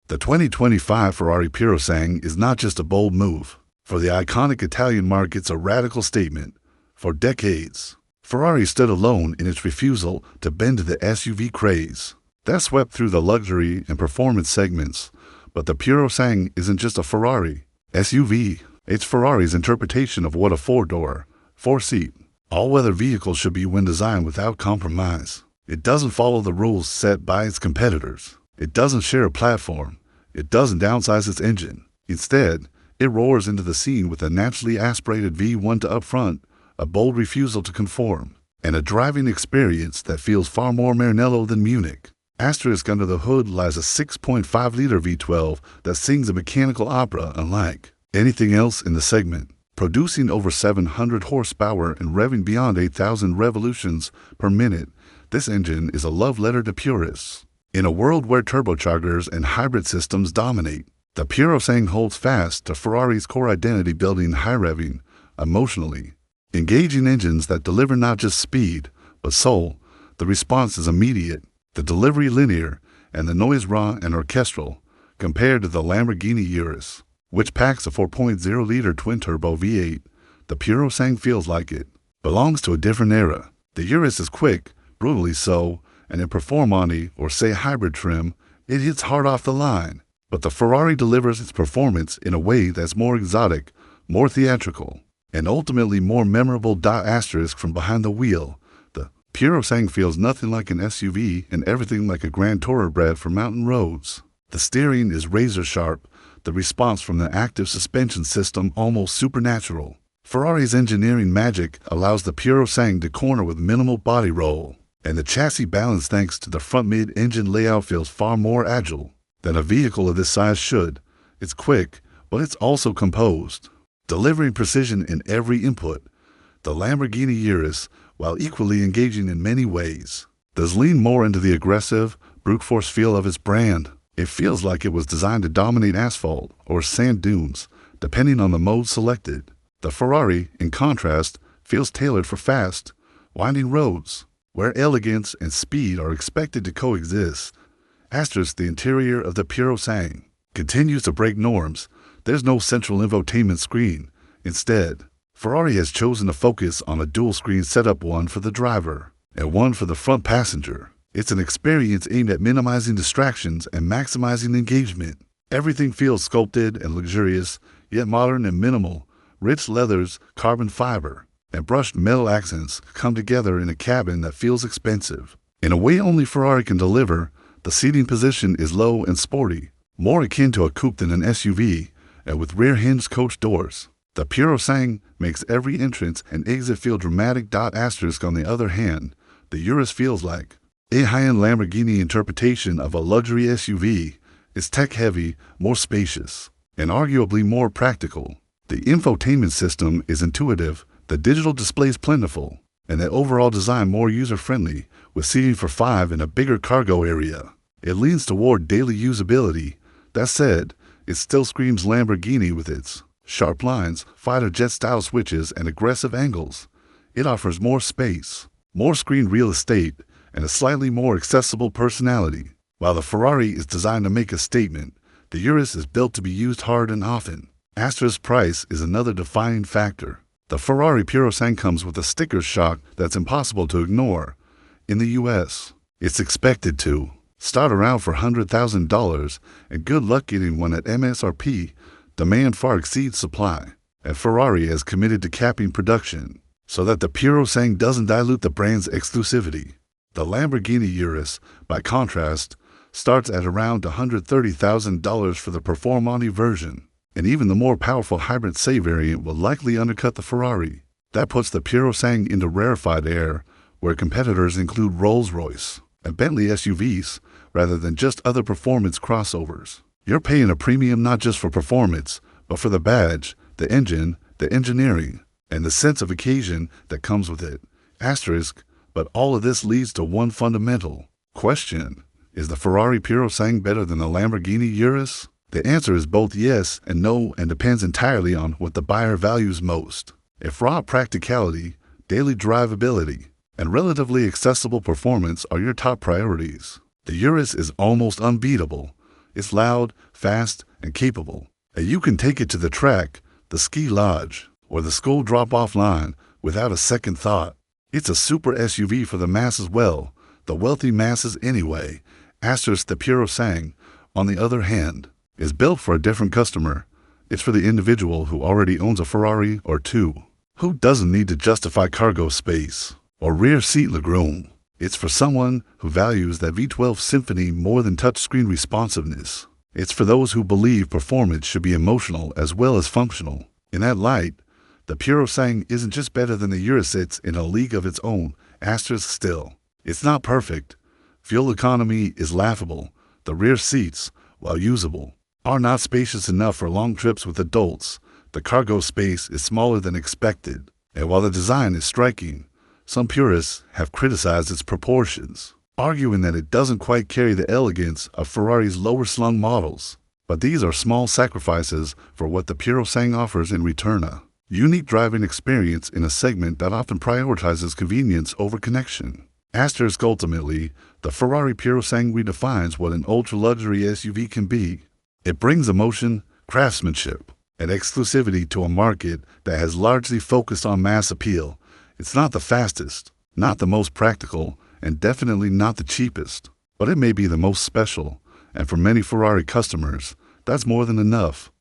The 2025 Ferrari Purosangue is not just a bold move. For the iconic Italian marque, it's a radical statement. For decades, Ferrari stood alone in its refusal to bend to the SUV craze that swept through the luxury and performance segments. But the Purosangue isn't just a Ferrari SUV. It's Ferrari's interpretation of what a four-door, four-seat, all-weather vehicle should be when designed without compromise. It doesn't follow the rules set by its competitors. It doesn't share a platform. It doesn't downsize its engine. Instead, it roars into the scene with a naturally aspirated V12 up front, a bold refusal to conform, and a driving experience that feels far more Maranello than Munich. Asterisk under the hood lies a 6.5-liter V12 that sings a mechanical opera unlike anything else in the segment, producing over 700 horsepower and revving beyond 8,000 revolutions per minute. This engine is a love letter to purists. In a world where turbochargers and hybrid systems dominate, the Purosangue holds fast to Ferrari's core identity, building high-revving, emotionally engaging engines that deliver not just speed, but soul. The response is immediate, the delivery linear, and the noise raw and orchestral, compared to the Lamborghini Urus, which packs a 4.0-liter twin-turbo V8. The Purosangue feels like it belongs to a different era. The Urus is quick, brutally so, and in performante or say hybrid trim, it hits hard off the line. But the Ferrari delivers its performance in a way that's more exotic, more theatrical, and ultimately more memorable. Asterisk from behind the wheel, the Purosangue feels nothing like an SUV and everything like a Grand Tourer bred for mountain roads. The steering is razor sharp, the response from the active suspension system almost supernatural. Ferrari's engineering magic allows the Purosangue to corner with minimal body roll, and the chassis balance thanks to the front mid-engine layout feels far more agile than a vehicle of this size should. It's quick, but it's also composed, delivering precision in every input. The Lamborghini Urus, while equally engaging in many ways, does lean more into the aggressive, brute force feel of its brand. It feels like it was designed to dominate asphalt or sand dunes, depending on the mode selected. The Ferrari, in contrast, feels tailored for fast, winding roads, where elegance and speed are expected to coexist. Asterisk the interior of the Purosangue continues to break norms. There's no central infotainment screen. Instead, Ferrari has chosen to focus on a dual-screen setup, one for the driver and one for the front passenger. It's an experience aimed at minimizing distractions and maximizing engagement. Everything feels sculpted and luxurious, yet modern and minimal. Rich leathers, carbon fiber, and brushed metal accents come together in a cabin that feels expensive. In a way only Ferrari can deliver, the seating position is low and sporty, more akin to a coupe than an SUV, and with rear-hinged coach doors. The Purosangue makes every entrance and exit feel dramatic. Asterisk on the other hand, the Urus feels like a high-end Lamborghini interpretation of a luxury SUV. It's tech-heavy, more spacious, and arguably more practical. The infotainment system is intuitive, the digital display is plentiful, and the overall design more user-friendly, with seating for 5 in a bigger cargo area. It leans toward daily usability. That said, it still screams Lamborghini with its sharp lines, fighter jet-style switches, and aggressive angles. It offers more space, more screen real estate, and a slightly more accessible personality. While the Ferrari is designed to make a statement, the Urus is built to be used hard and often. Asterisk price is another defining factor. The Ferrari Purosangue comes with a sticker shock that's impossible to ignore. In the US, it's expected to start around $100,000, and good luck getting one at MSRP. Demand far exceeds supply, and Ferrari has committed to capping production so that the Purosangue doesn't dilute the brand's exclusivity. The Lamborghini Urus, by contrast, starts at around $130,000 for the performante version, and even the more powerful hybrid C variant will likely undercut the Ferrari. That puts the Purosangue into rarefied air, where competitors include Rolls-Royce and Bentley SUVs, rather than just other performance crossovers. You're paying a premium not just for performance, but for the badge, the engine, the engineering, and the sense of occasion that comes with it. Asterisk, but all of this leads to one fundamental question. Is the Ferrari Purosangue better than the Lamborghini Urus? The answer is both yes and no, and depends entirely on what the buyer values most. If raw practicality, daily drivability, and relatively accessible performance are your top priorities, the Urus is almost unbeatable. It's loud, fast, and capable. And you can take it to the track, the ski lodge, or the school drop-off line without a second thought. It's a super SUV for the masses, well, the wealthy masses anyway. Asterisk the Purosangue, on the other hand, is built for a different customer. It's for the individual who already owns a Ferrari or two, who doesn't need to justify cargo space or rear seat legroom. It's for someone who values that V12 symphony more than touchscreen responsiveness. It's for those who believe performance should be emotional as well as functional. In that light, the Purosangue isn't just better than the Urus, it's in a league of its own. Asterisk still. It's not perfect. Fuel economy is laughable. The rear seats, while usable, are not spacious enough for long trips with adults. The cargo space is smaller than expected. And while the design is striking, some purists have criticized its proportions, arguing that it doesn't quite carry the elegance of Ferrari's lower-slung models. But these are small sacrifices for what the Purosangue offers in return: a unique driving experience in a segment that often prioritizes convenience over connection. Asterisk ultimately, the Ferrari Purosangue redefines what an ultra-luxury SUV can be. It brings emotion, craftsmanship, and exclusivity to a market that has largely focused on mass appeal. It's not the fastest, not the most practical, and definitely not the cheapest, but it may be the most special, and for many Ferrari customers, that's more than enough.